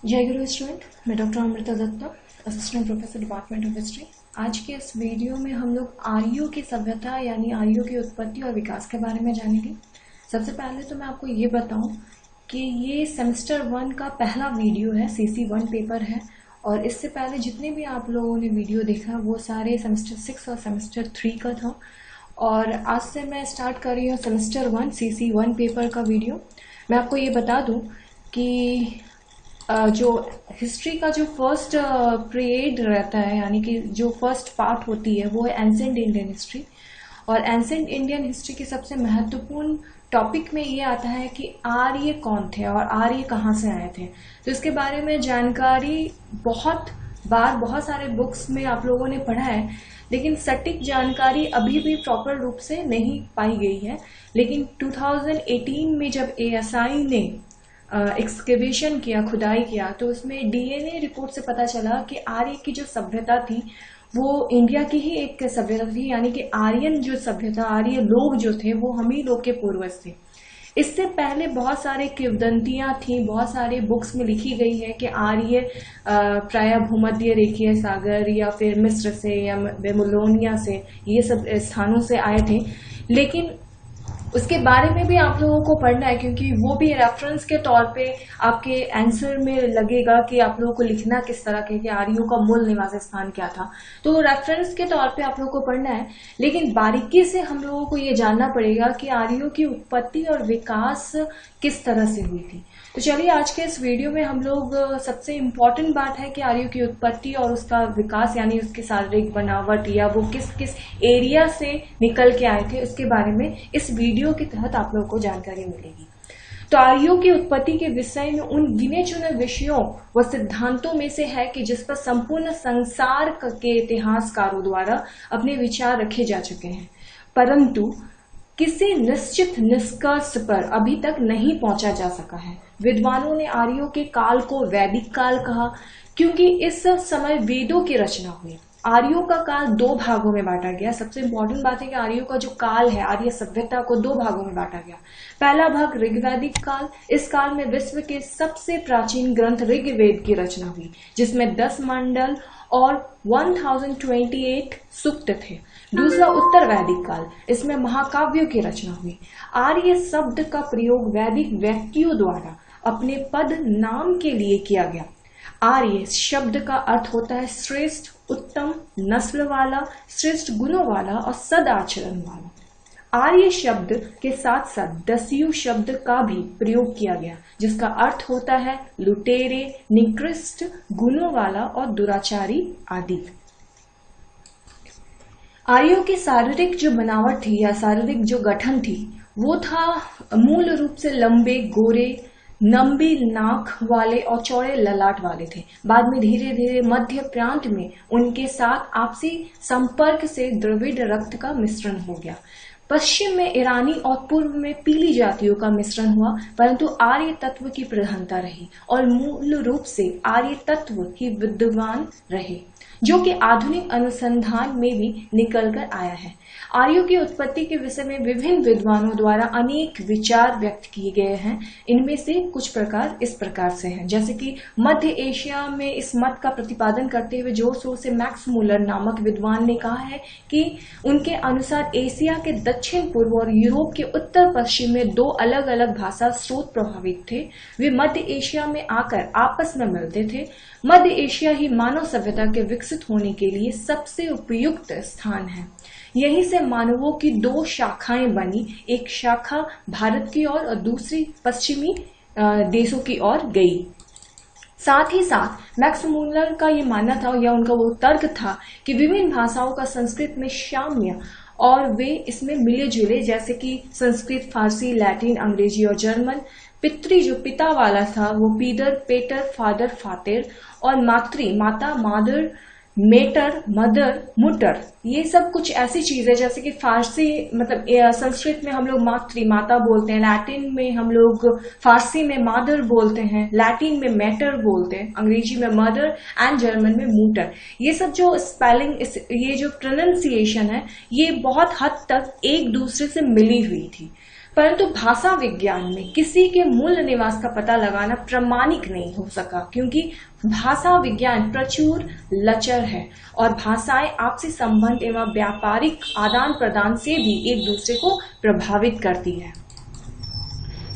जय गुरु स्टूडेंट, मैं doctor Amrita Datta, assistant professor department of history. आज के इस वीडियो में हम लोग आर्यों की सभ्यता यानी आर्यों की उत्पत्ति और विकास के बारे में जानेंगे। सबसे पहले तो मैं आपको ये बताऊं कि ये सेमेस्टर 1 का पहला वीडियो है, CC1 पेपर है, और इससे पहले जितने भी आप लोगों ने वीडियो देखा वो सारे सेमेस्टर 6 और सेमेस्टर 3 का था। और आज से मैं स्टार्ट कर रही हूँ सेमेस्टर 1 CC1 पेपर का वीडियो। मैं आपको ये बता दूं कि जो हिस्ट्री का जो फर्स्ट पीरियड रहता है यानी कि जो फर्स्ट पार्ट होती है वो है एंसेंट इंडियन हिस्ट्री। और एंसेंट इंडियन हिस्ट्री के सबसे महत्वपूर्ण टॉपिक में ये आता है कि आर्य कौन थे और आर्य कहाँ से आए थे। तो इसके बारे में जानकारी बहुत सारे बुक्स में आप लोगों ने पढ़ा है, लेकिन सटीक जानकारी अभी भी प्रॉपर रूप से नहीं पाई गई है। लेकिन 2018 में जब ASI ने एक्सकेवेशन किया, खुदाई किया, तो उसमें DNA रिपोर्ट से पता चला कि आर्य की जो सभ्यता थी वो इंडिया की ही एक सभ्यता थी, यानी कि आर्यन जो सभ्यता, आर्य लोग जो थे वो हम ही लोग के पूर्वज थे। इससे पहले बहुत सारे किंवदंतियां थी, बहुत सारे बुक्स में लिखी गई है कि आर्य प्राय भूमध्य रेखीय सागर या फिर मिस्र से या बेबीलोनिया से, ये सब स्थानों से आए थे। लेकिन उसके बारे में भी आप लोगों को पढ़ना है, क्योंकि वो भी रेफरेंस के तौर पे आपके आंसर में लगेगा कि आप लोगों को लिखना किस तरह के, कि आर्यों का मूल निवास स्थान क्या था। तो रेफरेंस के तौर पे आप लोगों को पढ़ना है, लेकिन बारीकी से हम लोगों को ये जानना पड़ेगा कि आर्यों की उत्पत्ति और विकास किस तरह से हुई थी। तो चलिए आज के इस वीडियो में हम लोग सबसे इम्पोर्टेंट बात है कि आर्यों की उत्पत्ति और उसका विकास यानी उसकी शारीरिक बनावट या वो किस किस एरिया से निकल के आए थे उसके बारे में इस वीडियो के तहत आप लोगों को जानकारी मिलेगी। तो आर्यों की उत्पत्ति के विषय में उन गिने चुने विषयों व सिद्धांतों में से है कि जिस पर संपूर्ण संसार के इतिहासकारों द्वारा अपने विचार रखे जा चुके हैं, परंतु किसी निश्चित निष्कर्ष पर अभी तक नहीं पहुंचा जा सका है। विद्वानों ने आर्यों के काल को वैदिक काल कहा, क्योंकि इस समय वेदों की रचना हुई। आर्यों का काल 2 भागों में बांटा गया। सबसे इम्पोर्टेंट बात है कि आर्यों का जो काल है, आर्य सभ्यता को 2 भागों में बांटा गया। पहला भाग ऋग्वैदिक काल। इस काल में विश्व के सबसे प्राचीन ग्रंथ ऋग्वेद की रचना हुई, जिसमें 10 मंडल और 1028 सूक्त थे। दूसरा उत्तर वैदिक काल, इसमें महाकाव्यों की रचना हुई। आर्य शब्द का प्रयोग वैदिक व्यक्तियों द्वारा अपने पद नाम के लिए किया गया। आर्य शब्द का अर्थ होता है श्रेष्ठ, उत्तम, नस्ल वाला, श्रेष्ठ गुणों वाला और सदाचरण वाला। आर्य शब्द के साथ साथ दस्यु शब्द का भी प्रयोग किया गया, जिसका अर्थ होता है लुटेरे, निकृष्ट गुणों वाला और दुराचारी आदि। आर्यों की शारीरिक जो बनावट थी या शारीरिक जो गठन थी वो था मूल रूप से लंबे, गोरे, लंबी नाक वाले और चौड़े ललाट वाले थे। बाद में धीरे धीरे मध्य प्रांत में उनके साथ आपसी संपर्क से द्रविड़ रक्त का मिश्रण हो गया। पश्चिम में ईरानी और पूर्व में पीली जातियों का मिश्रण हुआ, परंतु आर्य तत्व की प्रधानता रही और मूल रूप से आर्य तत्व ही विद्यमान रहे, जो कि आधुनिक अनुसंधान में भी निकल कर आया है। आर्यों की उत्पत्ति के विषय में विभिन्न विद्वानों द्वारा अनेक विचार व्यक्त किए गए हैं। इनमें से कुछ प्रकार इस प्रकार से हैं, जैसे कि मध्य एशिया में इस मत का प्रतिपादन करते हुए जोर शोर से मैक्स मूलर नामक विद्वान ने कहा है कि उनके अनुसार एशिया के दक्षिण पूर्व और यूरोप के उत्तर पश्चिम में 2 अलग अलग भाषा स्रोत प्रभावित थे। वे मध्य एशिया में आकर आपस में मिलते थे। मध्य एशिया ही मानव सभ्यता के विकसित होने के लिए सबसे उपयुक्त स्थान है। यहीं से मानवों की 2 शाखाएं बनी, एक शाखा भारत की ओर और दूसरी पश्चिमी देशों की ओर गई। साथ ही साथ मैक्स मूलर का ये मानना था या उनका वो तर्क था कि विभिन्न भाषाओं का संस्कृत में साम्य और वे इसमें मिले जुले, जैसे कि संस्कृत, फारसी, लैटिन, अंग्रेजी और जर्मन। पितृ जो पिता वाला था वो पीदर, पेटर, फादर, फातेर, और मातृ माता, मादर, मेटर, मदर, मुटर, ये सब कुछ ऐसी चीजें जैसे कि फारसी मतलब संस्कृत में हम लोग मातृ माता बोलते हैं, लैटिन में हम लोग फारसी में मादर बोलते हैं, लैटिन में मैटर बोलते हैं, अंग्रेजी में मदर एंड जर्मन में मुटर। ये सब जो स्पेलिंग, ये जो प्रोनाउंसिएशन है, ये बहुत हद तक एक दूसरे से मिली हुई थी। परंतु भाषा विज्ञान में किसी के मूल निवास का पता लगाना प्रामाणिक नहीं हो सका, क्योंकि भाषा विज्ञान प्रचुर लचर है और भाषाएं आपसी संबंध एवं व्यापारिक आदान प्रदान से भी एक दूसरे को प्रभावित करती है।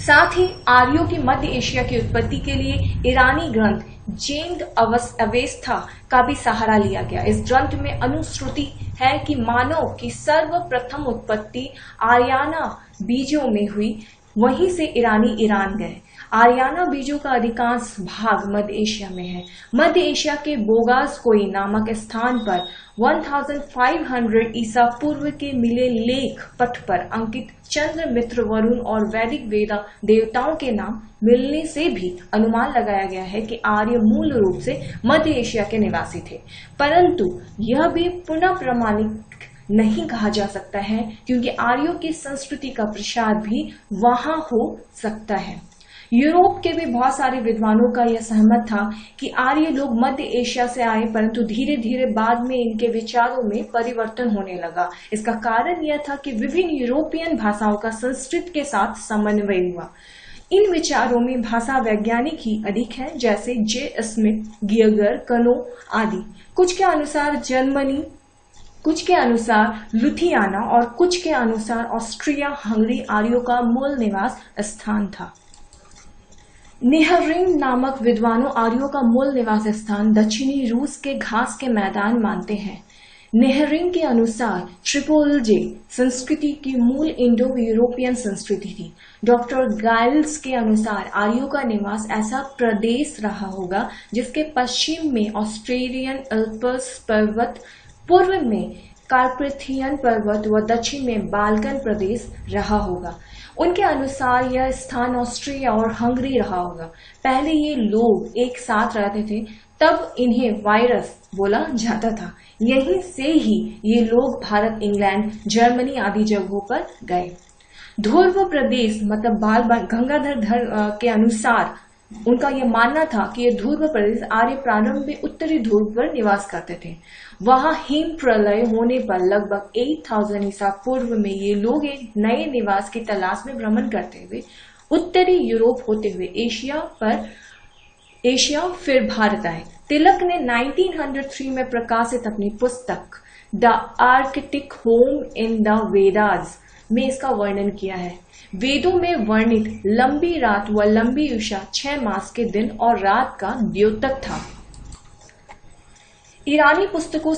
साथ ही आर्यों की मध्य एशिया की उत्पत्ति के लिए ईरानी ग्रंथ जेंद अवेस्था का भी सहारा लिया गया। इस ग्रंथ में अनुश्रुति है कि मानव की सर्वप्रथम उत्पत्ति आर्याना बीजों में हुई, वहीं से ईरानी ईरान गए। आर्याना बीजों का अधिकांश भाग मध्य एशिया में है। मध्य एशिया के बोगासकोई नामक स्थान पर 1500 ईसा पूर्व के मिले लेख पट पर अंकित चंद्र, मित्र, वरुण और वैदिक वेदा देवताओं के नाम मिलने से भी अनुमान लगाया गया है कि आर्य मूल रूप से मध्य एशिया के निवासी थे, परंतु यह भी पुनः प्रमाणिक नहीं कहा जा सकता है, क्योंकि आर्यों की संस्कृति का प्रसार भी वहां हो सकता है। यूरोप के भी बहुत सारे विद्वानों का यह सहमत था कि आर्य लोग मध्य एशिया से आए, परंतु धीरे धीरे बाद में इनके विचारों में परिवर्तन होने लगा। इसका कारण यह था कि विभिन्न यूरोपियन भाषाओं का संस्कृत के साथ समन्वय हुआ। इन विचारों में भाषा वैज्ञानिक ही अधिक हैं, जैसे जे स्मिथ, गियगर, कनो आदि। कुछ के अनुसार जर्मनी, कुछ के अनुसार लुथियाना और कुछ के अनुसार ऑस्ट्रिया हंगरी आर्यों का मूल निवास स्थान था। नेहरिंग नामक विद्वानों आर्यों का मूल निवास स्थान दक्षिणी रूस के घास के मैदान मानते हैं। नेहरिंग के अनुसार ट्रिपोलजे संस्कृति की मूल इंडो यूरोपियन संस्कृति थी। डॉक्टर गाइल्स के अनुसार आर्यों का निवास ऐसा प्रदेश रहा होगा जिसके पश्चिम में ऑस्ट्रेलियन अल्प्स पर्वत, पूर्व में कार्पेथियन पर्वत व दक्षिण में बाल्कन प्रदेश रहा होगा। उनके अनुसार यह स्थान ऑस्ट्रिया और हंगरी रहा होगा। पहले ये लोग एक साथ रहते थे, तब इन्हें वायरस बोला जाता था। यहीं से ही ये लोग भारत, इंग्लैंड, जर्मनी आदि जगहों पर गए। ध्रुव प्रदेश मतलब बाल गंगाधर के अनुसार उनका यह मानना था कि यह ध्रुव प्रदेश आर्य प्रारंभ में उत्तरी ध्रुव पर निवास करते थे। वहां हिम प्रलय होने पर लगभग 8000 ईसा पूर्व में ये लोग एक नए निवास की तलाश में भ्रमण करते हुए उत्तरी यूरोप होते हुए एशिया फिर भारत आए। तिलक ने 1903 में प्रकाशित अपनी पुस्तक the Arctic home in the Vedas में इसका वर्णन किया है। वेदों में वर्णित लंबी रात व लंबी उषा 6 मास के दिन और रात का द्योतक था। ईरानी पुस्तकों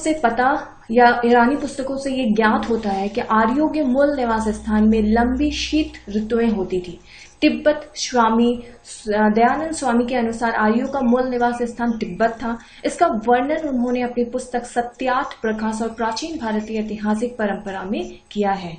से ये ज्ञात होता है कि आर्यों के मूल निवास स्थान में लंबी शीत ऋतुएं होती थी। तिब्बत स्वामी दयानंद स्वामी के अनुसार आर्यों का मूल निवास स्थान तिब्बत था। इसका वर्णन उन्होंने अपनी पुस्तक सत्यार्थ प्रकाश और प्राचीन भारतीय ऐतिहासिक परंपरा में किया है।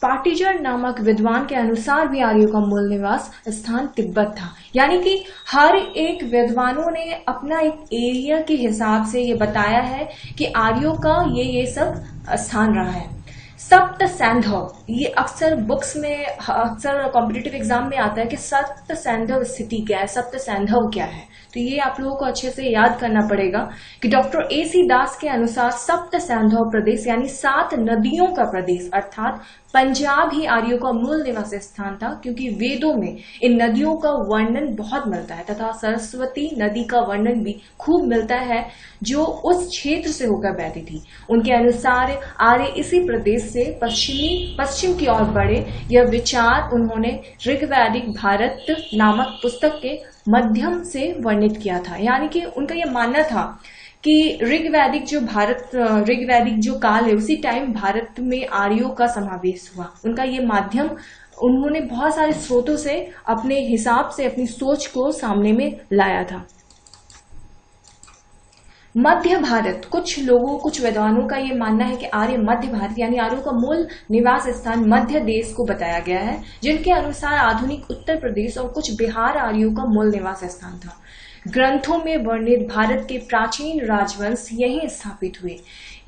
पार्टिजर नामक विद्वान के अनुसार भी आर्यों का मूल निवास स्थान तिब्बत था। यानी कि हर एक विद्वानों ने अपना एक एरिया के हिसाब से ये बताया है कि आर्यों का ये सब स्थान रहा है। सप्त सैंधव, ये अक्सर बुक्स में, अक्सर कॉम्पिटिटिव एग्जाम में आता है कि सप्त सैंधव स्थिति क्या है, सप्त सैंधव क्या है। तो ये आप लोगों को अच्छे से याद करना पड़ेगा कि डॉक्टर AC दास के अनुसार सप्त सैंधव प्रदेश यानी 7 नदियों का प्रदेश अर्थात पंजाब ही आर्यों का मूल निवास स्थान था, क्योंकि वेदों में इन नदियों का वर्णन बहुत मिलता है तथा सरस्वती नदी का वर्णन भी खूब मिलता है जो उस क्षेत्र से होकर बहती थी। उनके अनुसार आर्य इसी प्रदेश से पश्चिम की ओर बढ़े। यह विचार उन्होंने ऋग्वैदिक भारत नामक पुस्तक के माध्यम से वर्णित किया था। यानी कि उनका यह मानना था कि ऋग्वैदिक जो काल है उसी टाइम भारत में आर्यों का समावेश हुआ। उनका ये माध्यम, उन्होंने बहुत सारे स्रोतों से अपने हिसाब से अपनी सोच को सामने में लाया था। मध्य भारत, कुछ विद्वानों का ये मानना है कि आर्य मध्य भारत यानी आर्यों का मूल निवास स्थान मध्य देश को बताया गया है, जिनके अनुसार आधुनिक उत्तर प्रदेश और कुछ बिहार आर्यों का मूल निवास स्थान था। ग्रंथों में वर्णित भारत के प्राचीन राजवंश यहीं स्थापित हुए।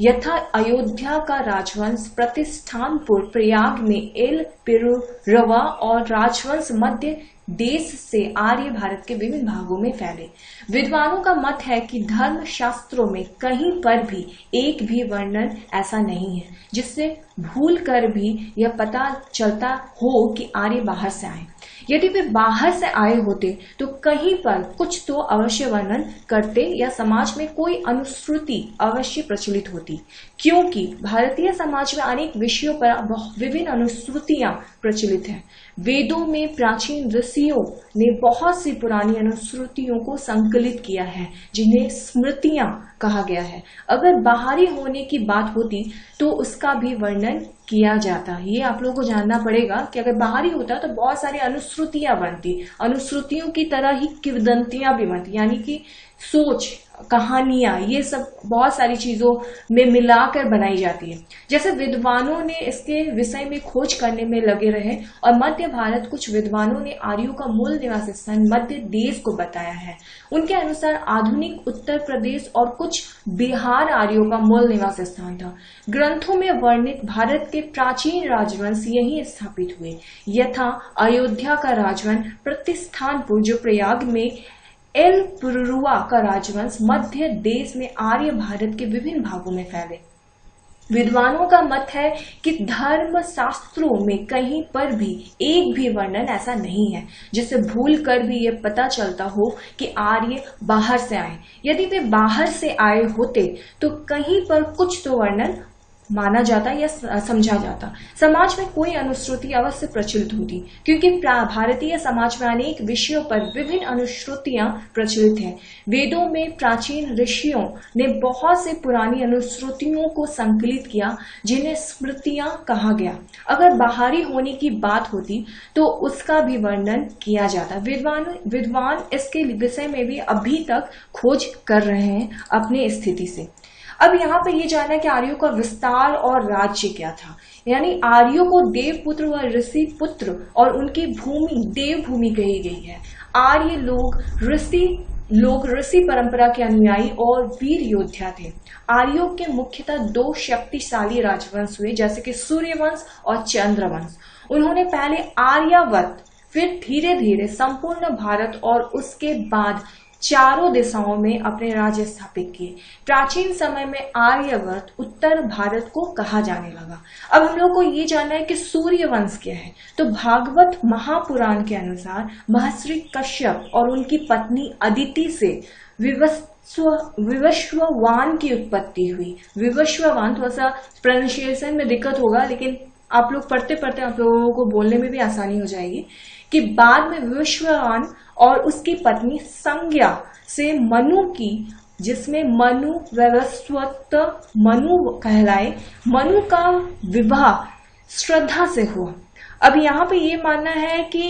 यथा अयोध्या का राजवंश प्रतिष्ठानपुर प्रयाग में एल पिरुरवा और राजवंश मध्य देश से आर्य भारत के विभिन्न भागों में फैले। विद्वानों का मत है कि धर्म शास्त्रों में कहीं पर भी एक भी वर्णन ऐसा नहीं है जिससे भूल कर भी यह पता चलता हो कि आर्य बाहर से आए। यदि वे बाहर से आए होते तो कहीं पर कुछ तो अवश्य वर्णन करते या समाज में कोई अनुश्रुति अवश्य प्रचलित होती, क्योंकि भारतीय समाज में अनेक विषयों पर विभिन्न अनुश्रुतियां प्रचलित हैं। वेदों में प्राचीन ऋषियों ने बहुत सी पुरानी अनुश्रुतियों को संकलित किया है जिन्हें स्मृतियां कहा गया है। अगर बाहरी होने की बात होती तो उसका भी वर्णन किया जाता। ये आप लोगों को जानना पड़ेगा कि अगर बाहरी होता तो बहुत सारी अनुश्रुतियां बनती, अनुश्रुतियों की तरह ही किंवदंतियां भी बनती, यानी कि सोच, कहानियां, ये सब बहुत सारी चीजों में मिलाकर बनाई जाती है। जैसे विद्वानों ने इसके विषय में खोज करने में लगे रहे और मध्य भारत कुछ विद्वानों ने आर्यों का मूल निवास स्थान मध्य देश को बताया है। उनके अनुसार आधुनिक उत्तर प्रदेश और कुछ बिहार आर्यों का मूल निवास स्थान था। ग्रंथों में वर्णित भारत के प्राचीन राजवंश यहीं स्थापित हुए, यथा अयोध्या का राजवंश प्रतिष्ठानपुर जो प्रयाग में, एल पुरुरुआ का राजवंश मध्य देश में आर्य भारत के विभिन्न भागों में फैले। विद्वानों का मत है कि धर्म शास्त्रों में कहीं पर भी एक भी वर्णन ऐसा नहीं है जिससे भूल कर भी यह पता चलता हो कि आर्य बाहर से आए। यदि वे बाहर से आए होते तो कहीं पर कुछ तो वर्णन माना जाता या समझा जाता। समाज में कोई अनुश्रुति अवश्य प्रचलित होती, क्योंकि भारतीय समाज में अनेक विषयों पर विभिन्न अनुश्रुतियां प्रचलित हैं। वेदों में प्राचीन ऋषियों ने बहुत से पुरानी अनुश्रुतियों को संकलित किया जिन्हें स्मृतियां कहा गया। अगर बाहरी होने की बात होती तो उसका भी वर्णन किया जाता। विद्वान इसके विषय में भी अभी तक खोज कर रहे हैं अपने स्थिति से। अब यहाँ पे ये जानना है कि आर्यों का विस्तार और राज्य क्या था। यानी आर्यों को देवपुत्र व ऋषि पुत्र और उनकी भूमि देवभूमि कही गई है। आर्य लोग ऋषि परंपरा के अनुयायी और वीर योद्धा थे। आर्यों के मुख्यतः दो शक्तिशाली राजवंश हुए, जैसे कि सूर्यवंश और चंद्रवंश। उन्होंने पहले आर्यावर्त, फिर धीरे धीरे संपूर्ण भारत और उसके बाद चारों दिशाओं में अपने राज्य स्थापित किए। प्राचीन समय में आर्यावर्त उत्तर भारत को कहा जाने लगा। अब हम लोग को ये जानना है कि सूर्यवंश क्या है। तो भागवत महापुराण के अनुसार महर्षि कश्यप और उनकी पत्नी अदिति से विवस्वान की उत्पत्ति हुई। विवस्वान, थोड़ा सा प्रोनाउंसिएशन में दिक्कत होगा, लेकिन आप लोग पढ़ते पढ़ते आप लोगों को बोलने में भी आसानी हो जाएगी कि बाद में विवस्वान और उसकी पत्नी संज्ञा से मनु की, जिसमें मनु वैवस्वत मनु कहलाए, मनु का विवाह श्रद्धा से हुआ। अब यहाँ पे ये मानना है कि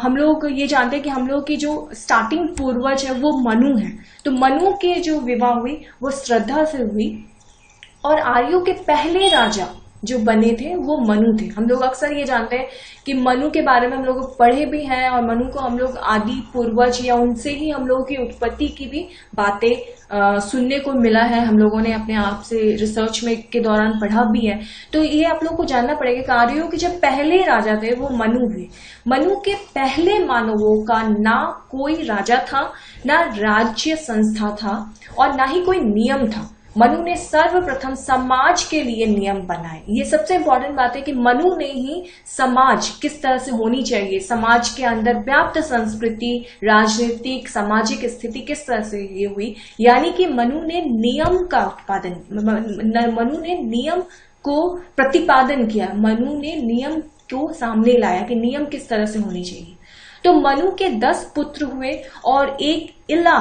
हम लोग ये जानते हैं कि हम लोग की जो स्टार्टिंग पूर्वज है वो मनु है, तो मनु के जो विवाह हुई वो श्रद्धा से हुई और आर्यों के पहले राजा जो बने थे वो मनु थे। हम लोग अक्सर ये जानते हैं कि मनु के बारे में हम लोग पढ़े भी हैं और मनु को हम लोग आदि पूर्वज या उनसे ही हम लोगों की उत्पत्ति की भी बातें सुनने को मिला है। हम लोगों ने अपने आप से रिसर्च में के दौरान पढ़ा भी है। तो ये आप लोग को जानना पड़ेगा कि आर्यों के जब पहले राजा थे वो मनु हुए। मनु के पहले मानवों का ना कोई राजा था, ना राज्य संस्था था और ना ही कोई नियम था। मनु ने सर्वप्रथम समाज के लिए नियम बनाए। ये सबसे इंपॉर्टेंट बात है कि मनु ने ही समाज किस तरह से होनी चाहिए, समाज के अंदर व्याप्त संस्कृति, राजनीतिक, सामाजिक स्थिति किस तरह से ये हुई, यानी कि मनु ने नियम का उत्पादन, मनु ने नियम को प्रतिपादन किया, मनु ने नियम को सामने लाया कि नियम किस तरह से होनी चाहिए। तो मनु के 10 पुत्र हुए और एक इला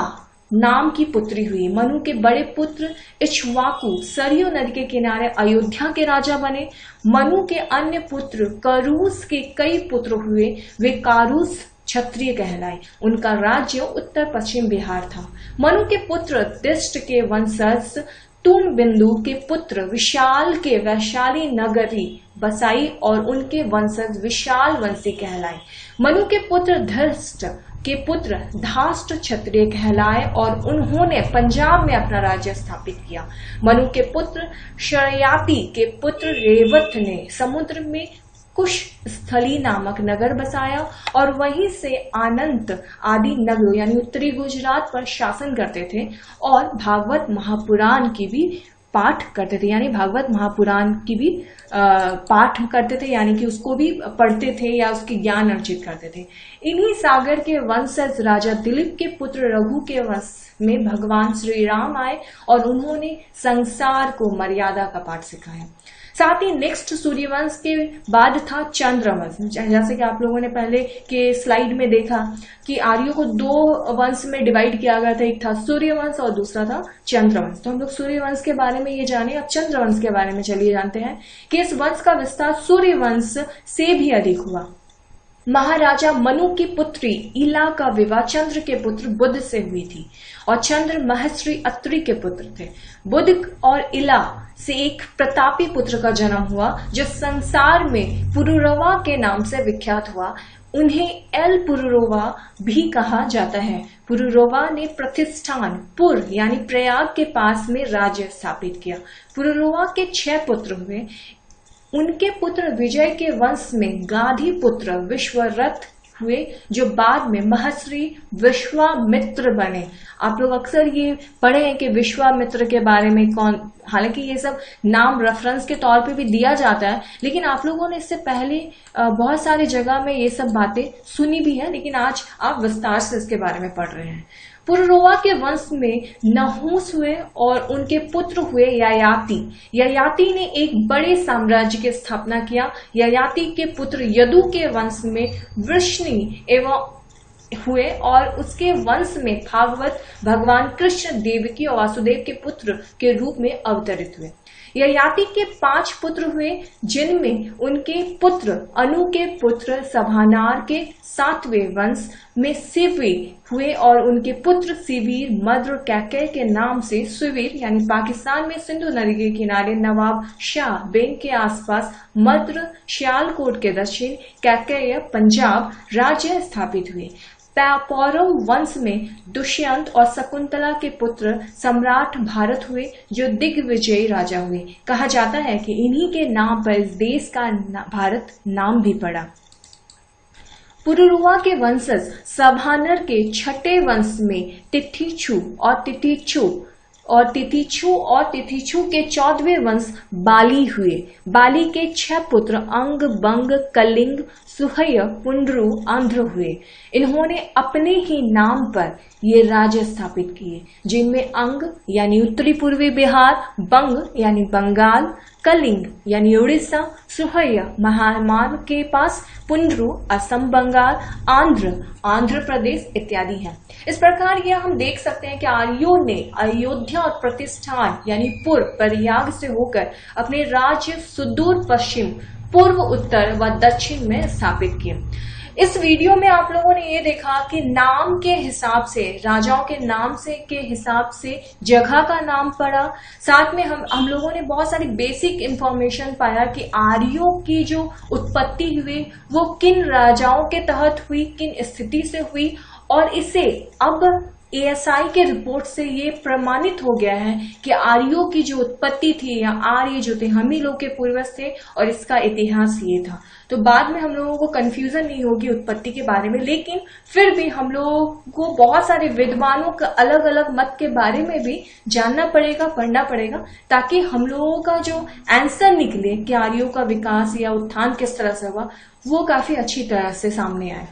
नाम की पुत्री हुई। मनु के बड़े पुत्र इक्ष्वाकु सरयू नदी के किनारे अयोध्या के राजा बने। मनु के अन्य पुत्र करूस के कई पुत्र हुए, वे कारूस क्षत्रिय कहलाए। उनका राज्य उत्तर पश्चिम बिहार था। मनु के पुत्र दिष्ट के वंशज तुम बिंदु के पुत्र विशाल के वैशाली नगरी बसाई और उनके वंशज विशाल वंशी कहलाए। मनु के पुत्र धृष्ट के पुत्र धाष्ट क्षत्रिय कहलाए और उन्होंने पंजाब में अपना राज्य स्थापित किया। मनु के पुत्र शरयाति के पुत्र रेवत ने समुद्र में कुश स्थली नामक नगर बसाया और वहीं से अनंत आदि नगरों यानी उत्तरी गुजरात पर शासन करते थे और भागवत महापुराण की भी पाठ करते थे, यानी भागवत महापुराण की भी पाठ करते थे, यानी कि उसको भी पढ़ते थे या उसके ज्ञान अर्जित करते थे। इन्हीं सागर के वंशज राजा दिलीप के पुत्र रघु के वंश में भगवान श्री राम आए और उन्होंने संसार को मर्यादा का पाठ सिखाया। साथ ही नेक्स्ट सूर्यवंश के बाद था चंद्रवंश। जैसे कि आप लोगों ने पहले के स्लाइड में देखा कि आर्यों को दो वंश में डिवाइड किया गया था, एक था सूर्यवंश और दूसरा था चंद्रवंश। तो हम लोग सूर्यवंश के बारे में ये जाने, अब चंद्रवंश के बारे में चलिए जानते हैं कि इस वंश का विस्तार सूर्यवंश से भी अधिक हुआ। महाराजा मनु की पुत्री इला का विवाह चंद्र के पुत्र बुध से हुई थी और चंद्र महर्षि अत्रि के पुत्र थे। बुध और इला से एक प्रतापी पुत्र का जन्म हुआ जो संसार में पुरुरवा के नाम से विख्यात हुआ। उन्हें एल पुरुरवा भी कहा जाता है। पुरुरवा ने प्रतिष्ठान पुर यानी प्रयाग के पास में राज्य स्थापित किया। पुरुरवा के 6 पुत्र हुए। उनके पुत्र विजय के वंश में गाधी पुत्र विश्वरथ हुए जो बाद में महर्षि विश्वामित्र बने। आप लोग अक्सर ये पढ़े हैं कि विश्वामित्र के बारे में कौन, हालांकि ये सब नाम रेफरेंस के तौर पे भी दिया जाता है, लेकिन आप लोगों ने इससे पहले बहुत सारी जगह में ये सब बातें सुनी भी है, लेकिन आज आप विस्तार से इसके बारे में पढ़ रहे हैं। पुरुरवा के वंश में नहुस हुए और उनके पुत्र हुए ययाति। ययाति ने एक बड़े साम्राज्य की स्थापना किया। ययाति के पुत्र यदु के वंश में वृष्णि एवं हुए और उसके वंश में भागवत भगवान कृष्ण देवकी और वासुदेव के पुत्र के रूप में अवतरित हुए। ययाति के 5 पुत्र हुए जिनमें उनके पुत्र अनु के पुत्र सभानार के 7वें वंश में सिवीर हुए और उनके पुत्र सिवीर मद्र कैकेय के नाम से सिवीर यानी पाकिस्तान में सिंधु नदी के किनारे नवाब शाह बेग के आसपास मद्र श्यालकोट के दक्षिण कैकेय पंजाब राज्य स्थापित हुए। पौरव वंश में दुष्यंत और शकुंतला के पुत्र सम्राट भारत हुए जो दिग्विजयी राजा हुए। कहा जाता है कि इन्हीं के नाम पर इस देश का भारत नाम भी पड़ा। पुरुरवा के वंशज सभानर के 6ठे वंश में तिथिक्षु और तिथिक्षु के 14वें वंश बाली हुए। बाली के 6 पुत्र अंग बंग कलिंग सुहय पुंड्रु आंध्र हुए। इन्होंने अपने ही नाम पर ये राज्य स्थापित किए जिनमें अंग यानी उत्तरी पूर्वी बिहार, बंग यानी बंगाल, कलिंग यानी उड़ीसा, सुहय महामार्ग के पास, पुंड्रु असम बंगाल, आंध्र प्रदेश इत्यादि हैं। इस प्रकार यह हम देख सकते हैं कि आर्यों ने अयोध्या और प्रतिष्ठान यानी पुर प्रयाग से होकर अपने राज्य सुदूर पश्चिम, पूर्व, उत्तर व दक्षिण में स्थापित किए। इस वीडियो में आप लोगों ने ये देखा कि नाम के हिसाब से, राजाओं के नाम से के हिसाब से जगह का नाम पड़ा। साथ में हम लोगों ने बहुत सारी बेसिक इंफॉर्मेशन पाया कि आर्यों की जो उत्पत्ति हुई वो किन राजाओं के तहत हुई, किन स्थिति से हुई, और इसे अब ASI के रिपोर्ट से ये प्रमाणित हो गया है कि आर्यों की जो उत्पत्ति थी या आर्य जो थे हम ही लोग के पूर्वज थे और इसका इतिहास ये था। तो बाद में हम लोगों को कंफ्यूजन नहीं होगी उत्पत्ति के बारे में, लेकिन फिर भी हम लोगों को बहुत सारे विद्वानों का अलग अलग मत के बारे में भी जानना पड़ेगा, पढ़ना पड़ेगा, ताकि हम लोगों का जो आंसर निकले कि आर्यों का विकास या उत्थान किस तरह से हुआ वो काफी अच्छी तरह से सामने आए।